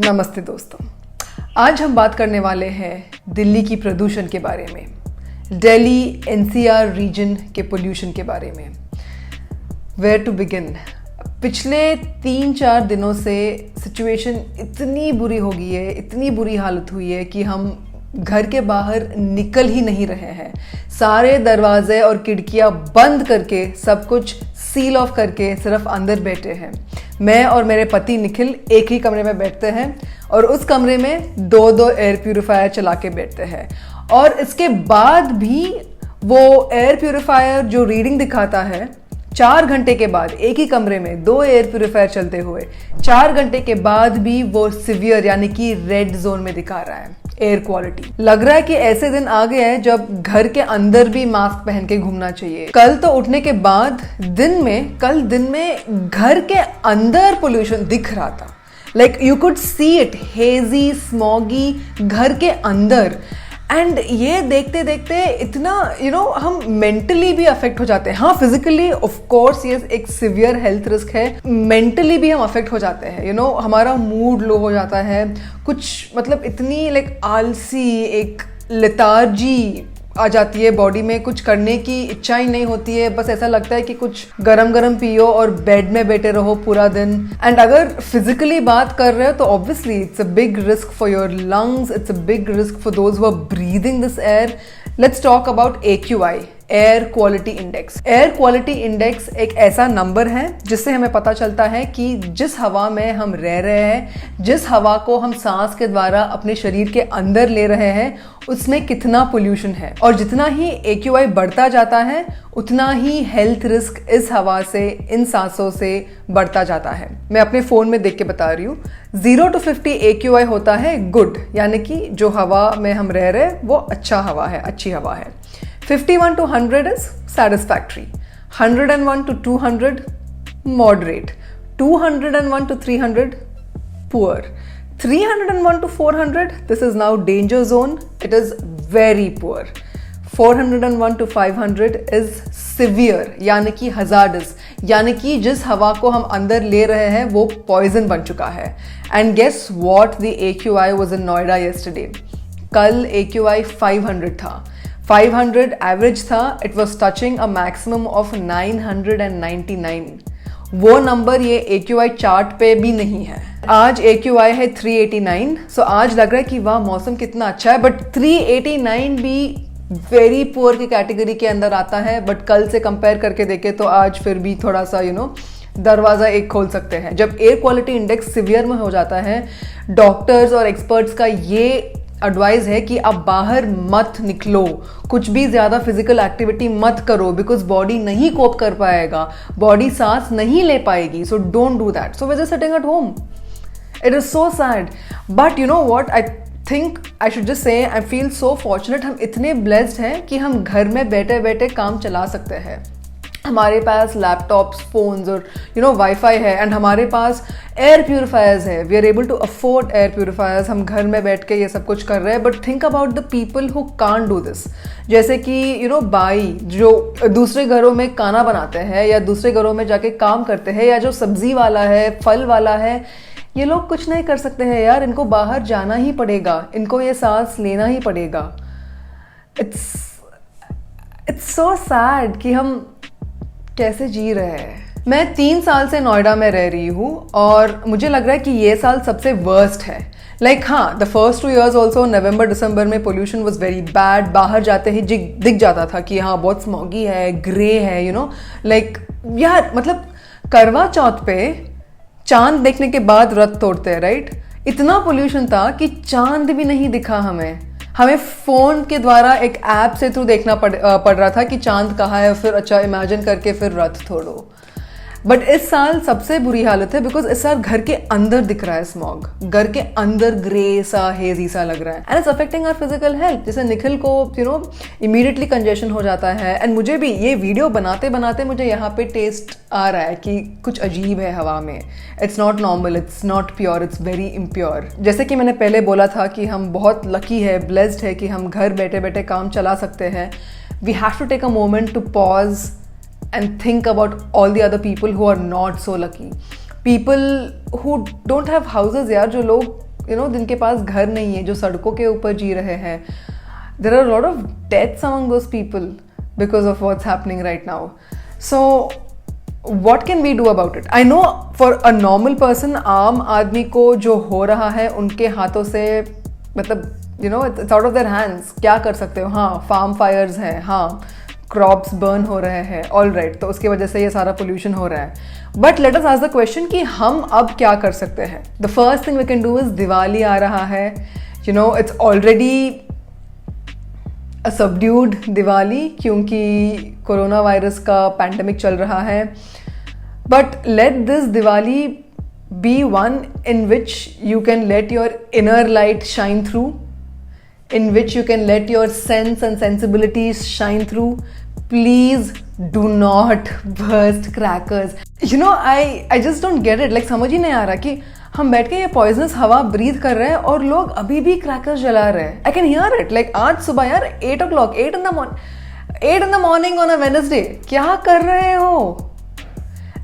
नमस्ते दोस्तों, आज हम बात करने वाले हैं दिल्ली की प्रदूषण के बारे में, दिल्ली एनसीआर रीजन के पोल्यूशन के बारे में। Where to begin. पिछले 3-4 दिनों से सिचुएशन इतनी बुरी हो गई है, इतनी बुरी हालत हुई है कि हम घर के बाहर निकल ही नहीं रहे हैं। सारे दरवाजे और खिड़कियां बंद करके, सब कुछ सील ऑफ करके सिर्फ अंदर बैठे हैं। मैं और मेरे पति निखिल एक ही कमरे में बैठते हैं और उस कमरे में 2-2 एयर प्यूरिफायर चला के बैठते हैं। और इसके बाद भी वो एयर प्यूरिफायर जो रीडिंग दिखाता है, 4 घंटे के बाद एक ही कमरे में 2 एयर प्यूरिफायर चलते हुए 4 घंटे के बाद भी वो सिवियर यानी कि रेड जोन में दिखा रहा है एयर क्वालिटी। लग रहा है कि ऐसे दिन आ गए हैं जब घर के अंदर भी मास्क पहन के घूमना चाहिए। कल तो उठने के बाद कल दिन में घर के अंदर पोल्यूशन दिख रहा था। Like you could see it, hazy, smoggy घर के अंदर। एंड ये देखते देखते इतना हम मेंटली भी अफेक्ट हो जाते हैं। हाँ, फिजिकली ऑफ कोर्स ये एक सिवियर हेल्थ रिस्क है, मेंटली भी हम अफेक्ट हो जाते हैं। हमारा मूड लो हो जाता है, कुछ मतलब इतनी आलसी, एक लेथार्जी आ जाती है बॉडी में, कुछ करने की इच्छा ही नहीं होती है। बस ऐसा लगता है कि कुछ गरम गरम पियो और बेड में बैठे रहो पूरा दिन। एंड अगर फिजिकली बात कर रहे हो तो obviously it's a big risk for your lungs, it's a big risk for those who are breathing this air. Let's talk about AQI, air quality index. Air quality index एक ऐसा number है जिससे हमें पता चलता है कि जिस हवा में हम रह रहे हैं, जिस हवा को हम सांस के द्वारा अपने शरीर के अंदर ले रहे हैं, उसमें कितना पोल्यूशन है। और जितना ही AQI बढ़ता जाता है उतना ही हेल्थ रिस्क इस हवा से, इन सांसों से बढ़ता जाता है। मैं अपने फोन में देख के बता रही हूँ। 0 to 50 AQI होता है गुड, यानी कि जो हवा में हम रह रहे हैं वो अच्छा हवा है, अच्छी हवा है। 51 to 100 is satisfactory. 101 to 200 moderate. 201 to 300 poor. 301 to 400, this is now danger zone. It is very poor. 401 to 500 is severe, यानी कि hazardous, यानी कि जिस हवा को हम अंदर ले रहे हैं वो पॉइजन बन चुका है। And guess what the AQI was in Noida yesterday? कल AQI 500 था। 500 एवरेज था। It was touching a maximum of 999। वो नंबर ये AQI चार्ट पे भी नहीं है। आज AQI है 389। सो आज लग रहा है कि वाह मौसम कितना अच्छा है, बट 389 भी वेरी पुअर की कैटेगरी के अंदर आता है। बट कल से कंपेयर करके देखें तो आज फिर भी थोड़ा सा दरवाज़ा एक खोल सकते हैं। जब एयर क्वालिटी इंडेक्स सिवियर में हो जाता है, डॉक्टर्स और एक्सपर्ट्स का ये एडवाइस है कि आप बाहर मत निकलो, कुछ भी ज़्यादा फिजिकल एक्टिविटी मत करो, बिकॉज बॉडी नहीं कोप कर पाएगा, बॉडी सांस नहीं ले पाएगी। So don't do that. So we are just sitting at home. It is so sad, but you know what, I think I should just say I feel so fortunate. हम इतने blessed हैं कि हम घर में बैठे बैठे काम चला सकते हैं। हमारे पास लैपटॉप्स, फोन्स और वाईफाई है, एंड हमारे पास एयर प्यूरिफायर्स है। We are able to afford air purifiers. हम घर में बैठ के ये सब कुछ कर रहे हैं। But think about the people who can't do this. जैसे कि बाई जो दूसरे घरों में खाना बनाते हैं या दूसरे घरों में जाके काम करते हैं, या जो सब्जी वाला है, फल वाला है, ये लोग कुछ नहीं कर सकते हैं यार। इनको बाहर जाना ही पड़ेगा, इनको ये सांस लेना ही पड़ेगा। इट्स सो सैड कि हम कैसे जी रहे हैं। मैं 3 साल से नोएडा में रह रही हूँ और मुझे लग रहा है कि ये साल सबसे वर्स्ट है। द फर्स्ट 2 years ऑल्सो, नवंबर दिसंबर में पोल्यूशन वॉज वेरी बैड। बाहर जाते ही दिख जाता था कि हाँ बहुत स्मॉगी है, ग्रे है, यार मतलब करवा चौथ पे चांद देखने के बाद व्रत तोड़ते हैं, राइट? इतना पोल्यूशन था कि चांद भी नहीं दिखा हमें फ़ोन के द्वारा एक ऐप से थ्रू देखना पड़ रहा था कि चांद कहाँ है, फिर अच्छा इमेजिन करके फिर व्रत तोड़ो। बट इस साल सबसे बुरी हालत है बिकॉज इस साल घर के अंदर दिख रहा है स्मॉग, घर के अंदर ग्रे सा, हेजी सा लग रहा है, and it's affecting our physical health. जैसे निखिल को इमीडिएटली कंजेशन हो जाता है, एंड मुझे भी ये वीडियो बनाते बनाते मुझे यहाँ पे टेस्ट आ रहा है कि कुछ अजीब है हवा में। It's not normal, it's not pure, it's very impure. जैसे कि मैंने पहले बोला था कि हम बहुत लकी है, ब्लेस्ड है कि हम घर बैठे बैठे काम चला सकते हैं। We have to take a moment to pause and think about all the other people who are not so lucky. People who don't have houses यार, जो लोग जिनके पास घर नहीं है, जो सड़कों के ऊपर जी रहे हैं. There are a lot of deaths among those people because of what's happening right now. So what can we do about it? I know for a normal person, आम आदमी को जो हो रहा है उनके हाथों से, मतलब it's out of their hands. क्या कर सकते हो? हाँ, फार्म फायर्स हैं, हाँ, क्रॉप्स बर्न हो रहे हैं, ऑल राइट, तो उसकी वजह से ये सारा पोल्यूशन हो रहा है. But let us ask the question कि हम अब क्या कर सकते हैं. The first thing we can do is, Diwali आ रहा है, it's already a subdued Diwali क्योंकि कोरोना वायरस का पैंडमिक चल रहा है. But let this Diwali be one in which you can let your inner light shine through, in which you can let your sense and sensibilities shine through. Please do not burst crackers. I just don't get it. Like समझ ही नहीं आ रहा कि हम बैठ के ये poisonous हवा breathe कर रहे हैं और लोग अभी भी क्रैकर्स जला रहे हैं. I can hear it. Like आज सुबह यार 8 o'clock, 8 in the morning on a Wednesday. क्या कर रहे हो?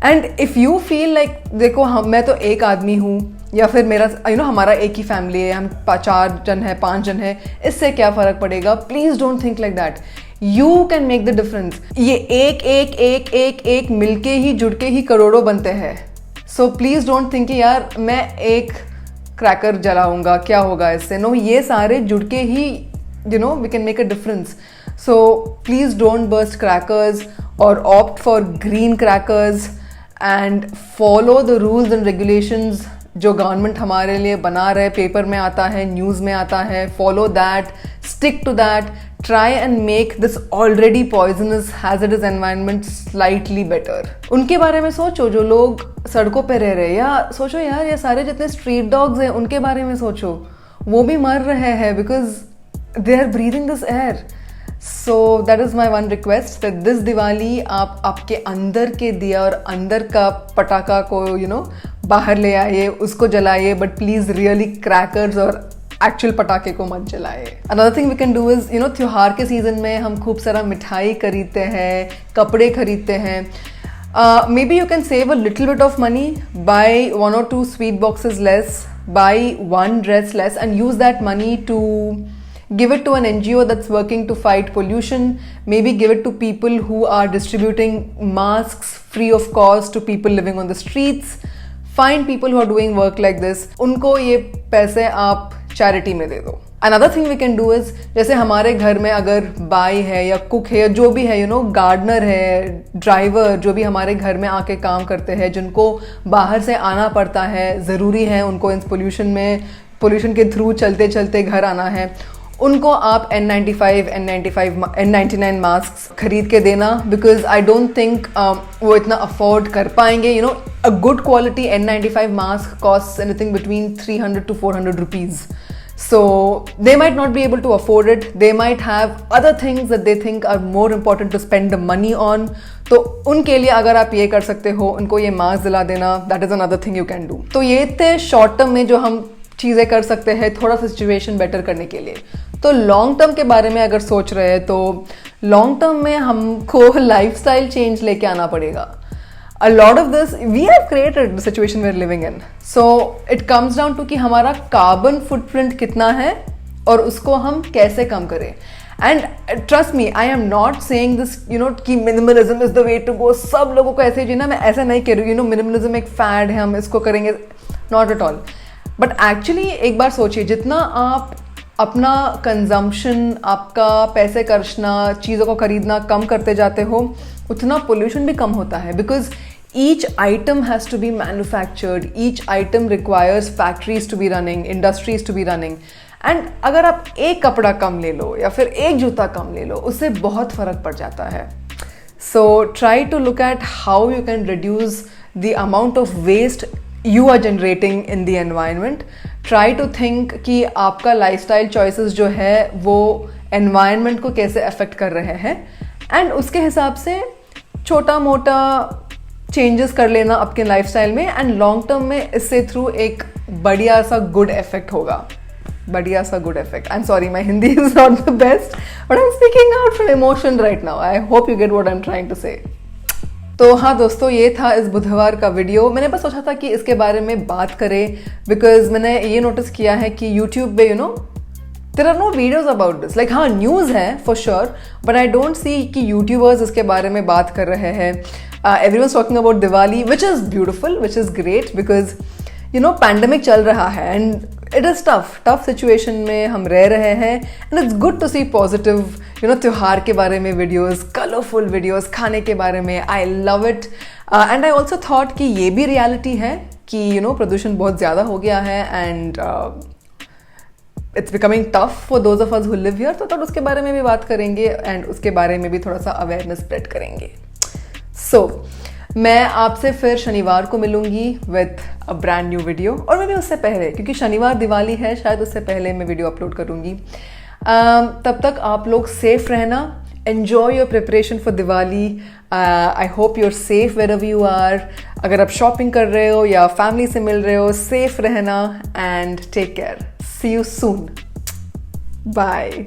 And if you feel like, देखो मैं तो एक आदमी हूँ, या फिर मेरा हमारा एक ही फैमिली है, हम 4 जन हैं, 5 जन हैं, इससे क्या फ़र्क पड़ेगा. Please don't think like that. You can make the difference. ये एक मिलके ही, जुड़ के ही करोड़ों बनते हैं. सो प्लीज़ डोंट थिंक कि यार मैं एक क्रैकर जलाऊंगा, क्या होगा इससे. नो, ये सारे जुड़ के ही we can make a difference. So please don't burst crackers और opt for green crackers and follow the rules and regulations जो गवर्नमेंट हमारे लिए बना रहे, पेपर में आता है, न्यूज़ में आता है. Follow that, stick to that, try and make this already poisonous hazardous environment slightly better. उनके बारे में सोचो जो लोग सड़कों पे रह रहे, या सोचो यार ये सारे जितने स्ट्रीट डॉग्स हैं उनके बारे में सोचो, वो भी मर रहे हैं because they are breathing this air. So that is my one request that this Diwali आप आपके अंदर के दिया और अंदर का पटाखा को बाहर ले आइए, उसको जलाइए, बट प्लीज़ रियली क्रैकर्स और एक्चुअल पटाखे को मत जलाए. Another thing we can do is त्योहार के सीज़न में हम खूब सारा मिठाई खरीदते हैं, कपड़े खरीदते हैं. Maybe you can save a little bit of money, buy 1 or 2 sweet boxes less, buy 1 dress less, and use that money to give it to an NGO that's working to fight pollution. Maybe give it to people who are distributing masks free of cost to people living on the streets. Find people who are doing work like this. उनको ये पैसे आप charity में दे दो. Another thing we can do is, जैसे हमारे घर में अगर बाई है या कुक है या जो भी है, गार्डनर है, ड्राइवर, जो भी हमारे घर में आके काम करते हैं, जिनको बाहर से आना पड़ता है, ज़रूरी है उनको इस पोल्यूशन के थ्रू चलते चलते घर आना है, उनको आप N95, N99 मास्क खरीद के देना. बिकॉज आई डोंट थिंक वो इतना अफोर्ड कर पाएंगे. A good quality N95 mask cost anything between 300 to 400 rupees. So they might not be able to afford it. They might have other things that they think are more important to spend the money on. तो उनके लिए अगर आप ये कर सकते हो, उनको ये मास्क दिला देना, that is another thing you can do. तो ये थे शॉर्ट टर्म में जो हम चीज़ें कर सकते हैं थोड़ा सा सिचुएशन बेटर करने के लिए. तो लॉन्ग टर्म के बारे में अगर सोच रहे हैं तो लॉन्ग टर्म में हमको लाइफस्टाइल चेंज लेके आना पड़ेगा. A lot of this we have created the situation we're living in. So it comes down to कि हमारा कार्बन फुटप्रिंट कितना है और उसको हम कैसे कम करें. And trust me, I am not saying this, कि minimalism is the way to go. सब लोगों को ऐसे जीना, मैं ऐसा नहीं कह रही हूँ. minimalism एक फैड है, हम इसको करेंगे, not at all. But actually एक बार सोचिए, जितना आप अपना कंजम्पशन, आपका पैसे खर्चना, चीज़ों को खरीदना कम करते जाते हो, उतना पोल्यूशन भी कम होता है. Because each item has to be manufactured, each item requires factories to be running, industries to be running. And अगर आप एक कपड़ा कम ले लो या फिर एक जूता कम ले लो, उससे बहुत फ़र्क पड़ जाता है. So try to look at how you can reduce the amount of waste you are generating in the environment. Try to think कि आपका lifestyle choices जो है वो environment को कैसे affect कर रहे हैं, and उसके हिसाब से छोटा मोटा changes कर लेना आपके lifestyle में, and long term में इससे through एक बढ़िया सा good effect होगा. बढ़िया सा good effect. I'm sorry, my Hindi is not the best, but I'm speaking out from emotion right now. I hope you get what I'm trying to say. तो हाँ दोस्तों, ये था इस बुधवार का वीडियो। मैंने बस सोचा था कि इसके बारे में बात करें, बिकॉज मैंने ये नोटिस किया है कि यूट्यूब पे there are no videos about this. Like हाँ, न्यूज़ है for sure, but I don't see कि यूट्यूबर्स इसके बारे में बात कर रहे हैं। Everyone's talking about Diwali, which is beautiful, which is great, because pandemic चल रहा है and it is tough situation में हम रह रहे हैं, एंड it's good to see positive त्योहार के बारे में वीडियोस, कलरफुल वीडियोस, खाने के बारे में। I love it. And I also thought कि ये भी रियलिटी है कि प्रदूषण बहुत ज़्यादा हो गया है and it's becoming tough for those of us who live here. तो थोड़ा उसके बारे में भी बात करेंगे एंड उसके बारे में भी थोड़ा सा अवेयरनेस स्प्रेड करेंगे। सो मैं आपसे फिर शनिवार को मिलूंगी with a brand new video, और मैं भी उससे पहले, क्योंकि शनिवार दिवाली है, शायद उससे पहले मैं वीडियो अपलोड करूंगी। तब तक आप लोग सेफ रहना, enjoy your preparation for Diwali. I hope you are safe wherever you are. अगर आप शॉपिंग कर रहे हो या फैमिली से मिल रहे हो, सेफ रहना and take care. See you soon. Bye.